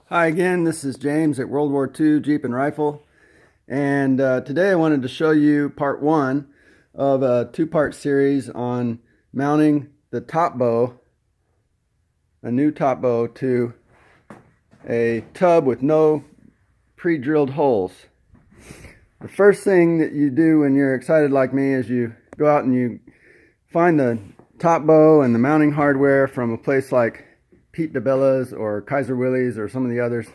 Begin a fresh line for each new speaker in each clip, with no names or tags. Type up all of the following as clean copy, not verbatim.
Hi again, this is James at World War II Jeep and Rifle, and today I wanted to show you part one of a two-part series on mounting the top bow, a new top bow, to a tub with no pre-drilled holes. The first thing that you do when you're excited like me is you go out and you find the top bow and the mounting hardware from a place like Pete DeBella's or Kaiser Willys or some of the others,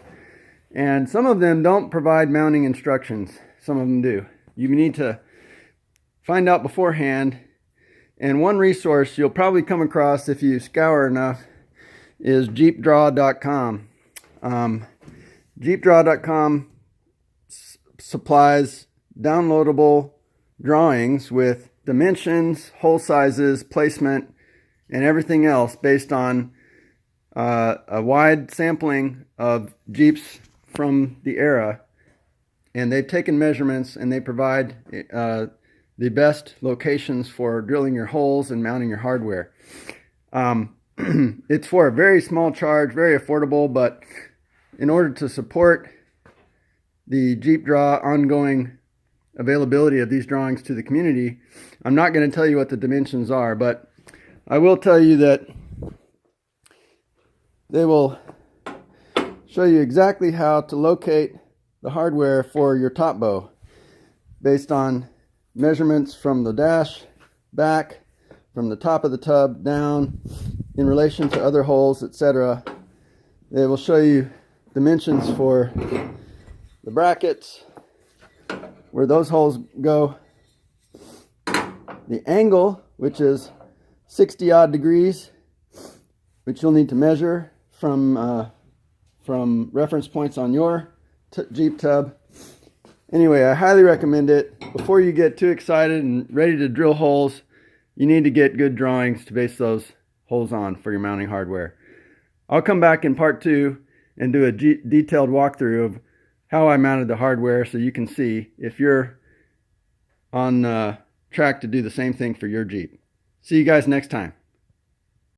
and some of them don't provide mounting instructions. Some of them do. You need to find out beforehand, and one resource you'll probably come across if you scour enough is jeepdraw.com. Jeepdraw.com supplies downloadable drawings with dimensions, hole sizes, placement, and everything else based on a wide sampling of Jeeps from the era, and they've taken measurements and they provide the best locations for drilling your holes and mounting your hardware. It's for a very small charge, very affordable, but in order to support the Jeep Draw ongoing availability of these drawings to the community, I'm not going to tell you what the dimensions are, but I will tell you that they will show you exactly how to locate the hardware for your top bow based on measurements from the dash back, from the top of the tub down, in relation to other holes, etc. They will show you dimensions for the brackets, where those holes go, the angle, which is 60 odd degrees, which you'll need to measure from reference points on your Jeep tub. Anyway, I highly recommend it. Before you get too excited and ready to drill holes, you need to get good drawings to base those holes on for your mounting hardware. I'll come back in part two and do a detailed walkthrough of how I mounted the hardware so you can see if you're on track to do the same thing for your Jeep. See you guys next time.